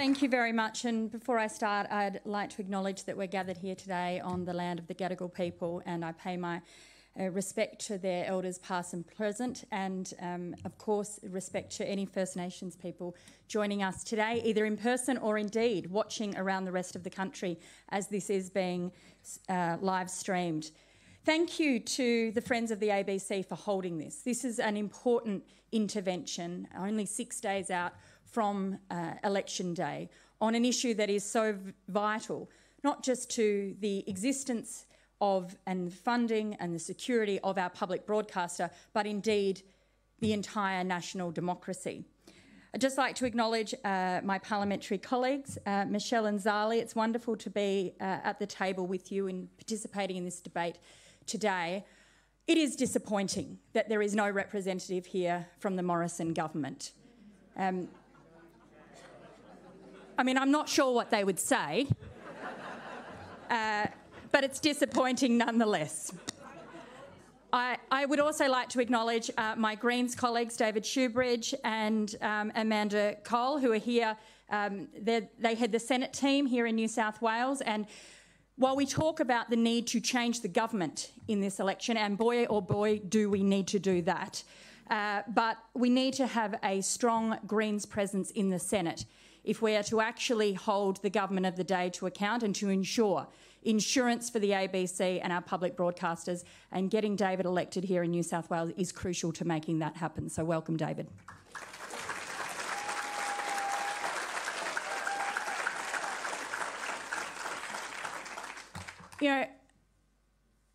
Thank you very much. And before I start, I'd like to acknowledge that we're gathered here today on the land of the Gadigal people, and I pay my respect to their elders past and present, and of course respect to any First Nations people joining us today, either in person or indeed watching around the rest of the country as this is being live streamed. Thank you to the Friends of the ABC for holding this. This is an important intervention, only 6 days out from election day, on an issue that is so vital, not just to the existence of and funding and the security of our public broadcaster, but indeed the entire national democracy. I'd just like to acknowledge my parliamentary colleagues, Michelle and Zali. It's wonderful to be at the table with you in participating in this debate today. It is disappointing that there is no representative here from the Morrison government. I mean, I'm not sure what they would say, but it's disappointing nonetheless. I would also like to acknowledge my Greens colleagues, David Shoebridge and Amanda Cole, who are here. They head the Senate team here in New South Wales, and while we talk about the need to change the government in this election, and boy, oh boy, do we need to do that, but we need to have a strong Greens presence in the Senate if we are to actually hold the government of the day to account and to ensure insurance for the ABC and our public broadcasters. And getting David elected here in New South Wales is crucial to making that happen. So welcome, David. You know,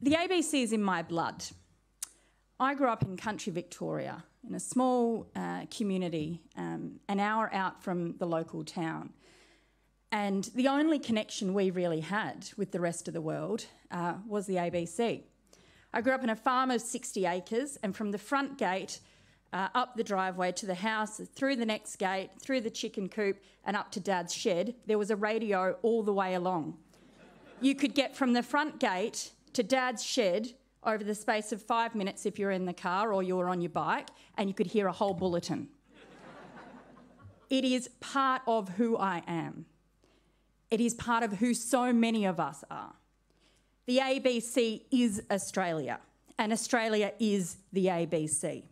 the ABC is in my blood. I grew up in country Victoria, in a small community, an hour out from the local town. And the only connection we really had with the rest of the world was the ABC. I grew up in a farm of 60 acres, and from the front gate, up the driveway to the house, through the next gate, through the chicken coop, and up to Dad's shed, there was a radio all the way along. You could get from the front gate to Dad's shed over the space of 5 minutes if you're in the car or you're on your bike, and you could hear a whole bulletin. It is part of who I am. It is part of who so many of us are. The ABC is Australia, and Australia is the ABC.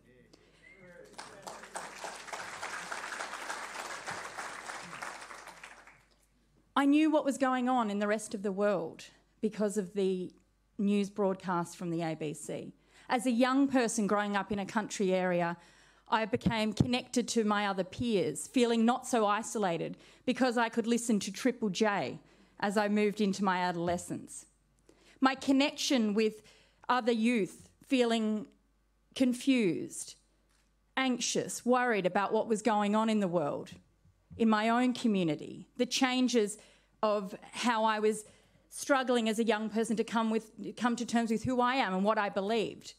I knew what was going on in the rest of the world because of the news broadcast from the ABC. As a young person growing up in a country area, I became connected to my other peers, feeling not so isolated because I could listen to Triple J as I moved into my adolescence. My connection with other youth, feeling confused, anxious, worried about what was going on in the world, in my own community, the changes of how I was struggling as a young person to come to terms with who I am and what I believed,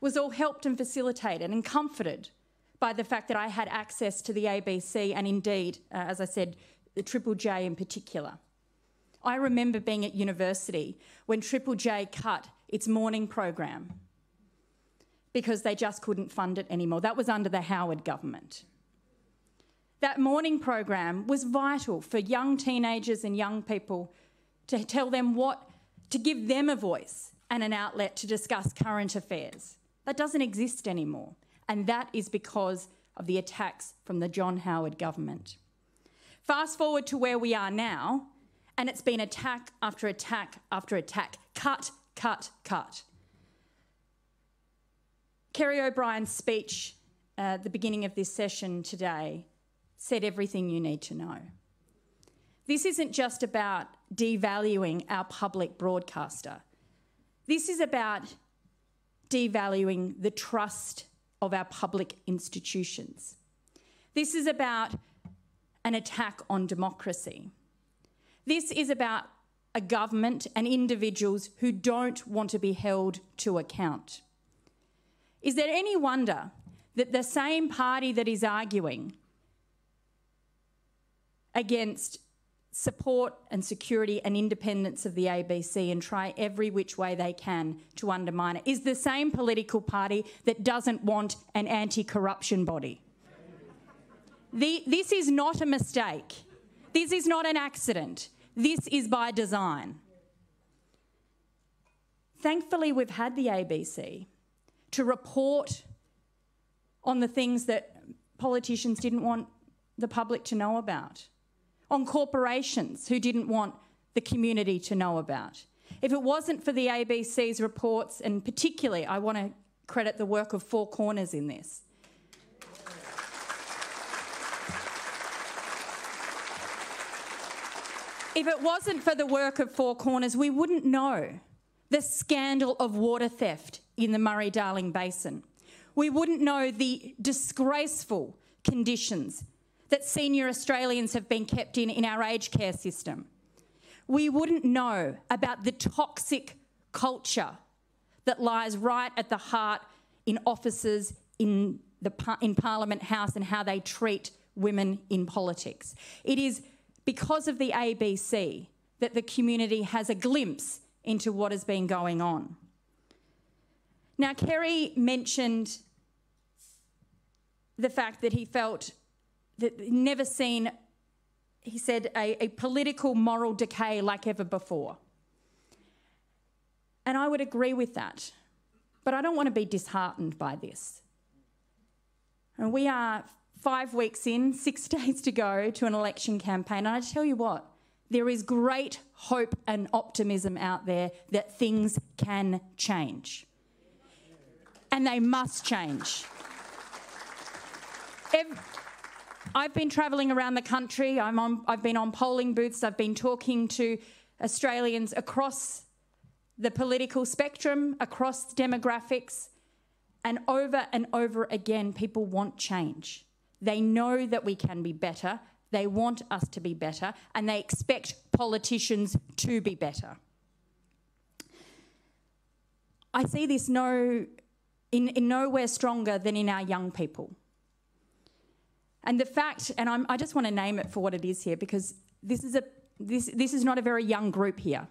was all helped and facilitated and comforted by the fact that I had access to the ABC and indeed, as I said, the Triple J in particular. I remember being at university when Triple J cut its morning program because they just couldn't fund it anymore. That was under the Howard government. That morning program was vital for young teenagers and young people to tell them to give them a voice and an outlet to discuss current affairs. That doesn't exist anymore, and that is because of the attacks from the John Howard government. Fast forward to where we are now, and it's been attack after attack after attack. Cut, cut, cut. Kerry OBrien's speech at the beginning of this session today said everything you need to know. This isn't just about devaluing our public broadcaster. This is about devaluing the trust of our public institutions. This is about an attack on democracy. This is about a government and individuals who don't want to be held to account. Is there any wonder that the same party that is arguing against support and security and independence of the ABC and try every which way they can to undermine it is the same political party that doesn't want an anti-corruption body? This is not a mistake. This is not an accident. This is by design. Thankfully, we've had the ABC to report on the things that politicians didn't want the public to know about, on corporations who didn't want the community to know about. If it wasn't for the ABC's reports, and particularly I want to credit the work of Four Corners in this. If it wasn't for the work of Four Corners, we wouldn't know the scandal of water theft in the Murray-Darling Basin. We wouldn't know the disgraceful conditions that senior Australians have been kept in our aged care system. We wouldn't know about the toxic culture that lies right at the heart in offices in Parliament House and how they treat women in politics. It is because of the ABC that the community has a glimpse into what has been going on. Now, Kerry mentioned the fact that he felt that he'd never seen, he said, a political moral decay like ever before. And I would agree with that. But I don't want to be disheartened by this. And we are 5 weeks in, 6 days to go to an election campaign. And I tell you what, there is great hope and optimism out there that things can change. And they must change. I've been travelling around the country. I've been on polling booths. I've been talking to Australians across the political spectrum, across demographics, and over again, people want change. They know that we can be better. They want us to be better, and they expect politicians to be better. I see this in nowhere stronger than in our young people. And the fact, and I just want to name it for what it is here, because this is not a very young group here.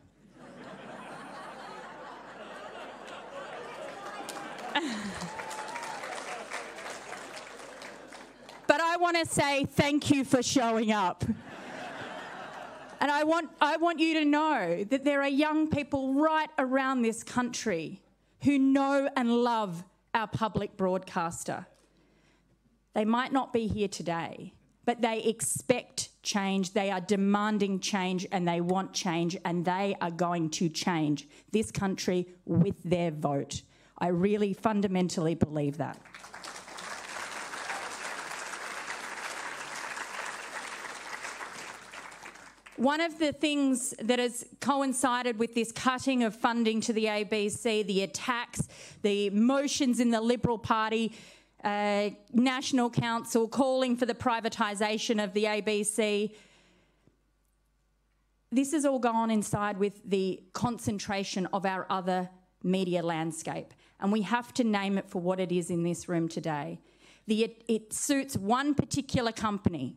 But I want to say thank you for showing up. And I want you to know that there are young people right around this country who know and love our public broadcaster. They might not be here today, but they expect change, they are demanding change, and they want change, and they are going to change this country with their vote. I really fundamentally believe that. One of the things that has coincided with this cutting of funding to the ABC, the attacks, the motions in the Liberal Party, National Council calling for the privatisation of the ABC, this has all gone inside with the concentration of our other media landscape. And we have to name it for what it is in this room today. It suits one particular company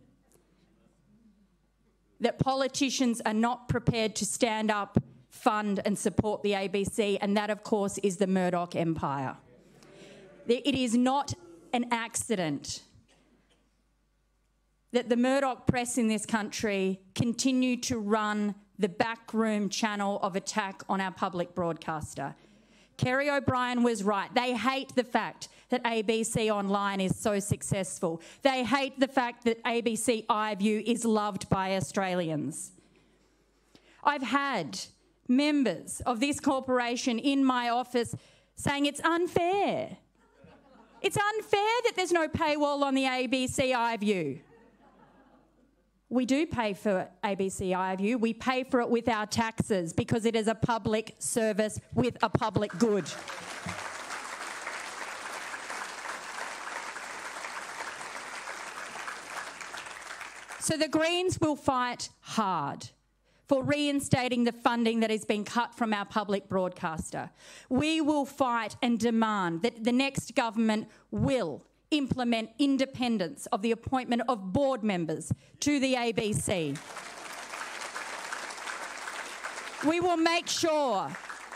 that politicians are not prepared to stand up, fund and support the ABC, and that, of course, is the Murdoch empire. It is not an accident that the Murdoch press in this country continue to run the backroom channel of attack on our public broadcaster. Kerry OBrien was right. They hate the fact that ABC Online is so successful. They hate the fact that ABC iView is loved by Australians. I've had members of this corporation in my office saying it's unfair. It's unfair that there's no paywall on the ABC iView. We do pay for ABC iView. We pay for it with our taxes because it is a public service with a public good. So the Greens will fight hard for reinstating the funding that has been cut from our public broadcaster. We will fight and demand that the next government will implement independence of the appointment of board members to the ABC. We will make sure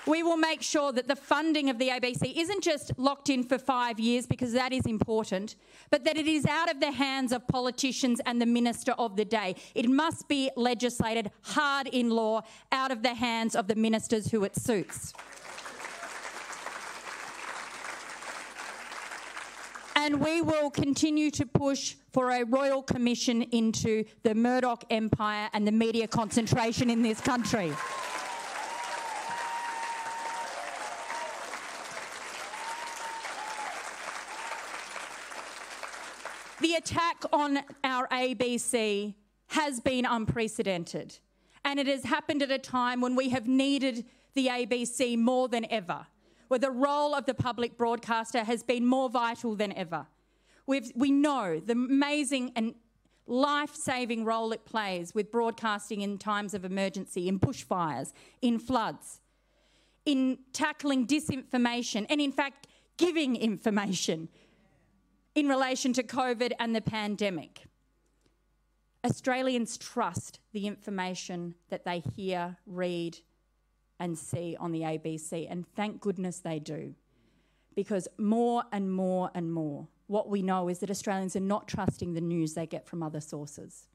We will make sure that the funding of the ABC isn't just locked in for 5 years, because that is important, but that it is out of the hands of politicians and the minister of the day. It must be legislated hard in law, out of the hands of the ministers who it suits. And we will continue to push for a royal commission into the Murdoch empire and the media concentration in this country. The attack on our ABC has been unprecedented, and it has happened at a time when we have needed the ABC more than ever, where the role of the public broadcaster has been more vital than ever. We know the amazing and life-saving role it plays with broadcasting in times of emergency, in bushfires, in floods, in tackling disinformation, and in fact giving information in relation to COVID and the pandemic. Australians trust the information that they hear, read and see on the ABC, and thank goodness they do, because more and more and more, what we know is that Australians are not trusting the news they get from other sources.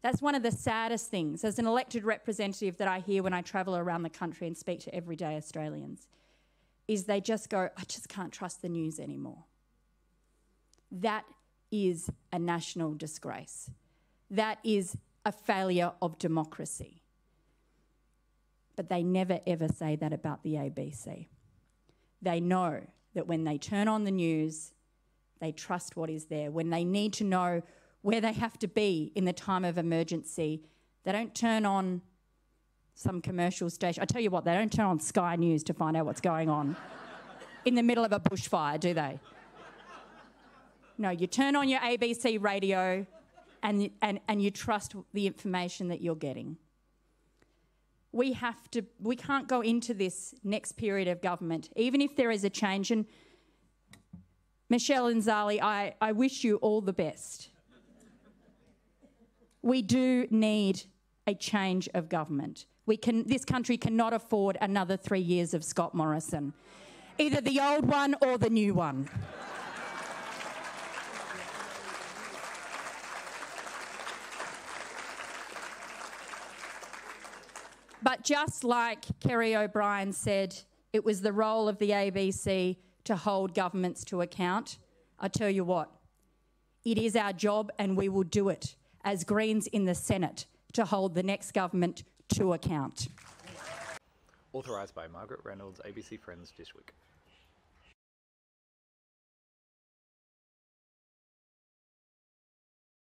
That's one of the saddest things as an elected representative that I hear when I travel around the country and speak to everyday Australians, is they just go, I just can't trust the news anymore. That is a national disgrace. That is a failure of democracy. But they never ever say that about the ABC. They know that when they turn on the news, they trust what is there. When they need to know where they have to be in the time of emergency, they don't turn on some commercial station. I tell you what, they don't turn on Sky News to find out what's going on in the middle of a bushfire, do they? No, you turn on your ABC radio and you trust the information that you're getting. We can't go into this next period of government, even if there is a change. And Michelle and Zali, I wish you all the best. We do need a change of government. This country cannot afford another 3 years of Scott Morrison, either the old one or the new one. But just like Kerry OBrien said, it was the role of the ABC to hold governments to account. I tell you what, it is our job, and we will do it as Greens in the Senate to hold the next government to account. Authorised by Margaret Reynolds, ABC Friends, Fishwyck.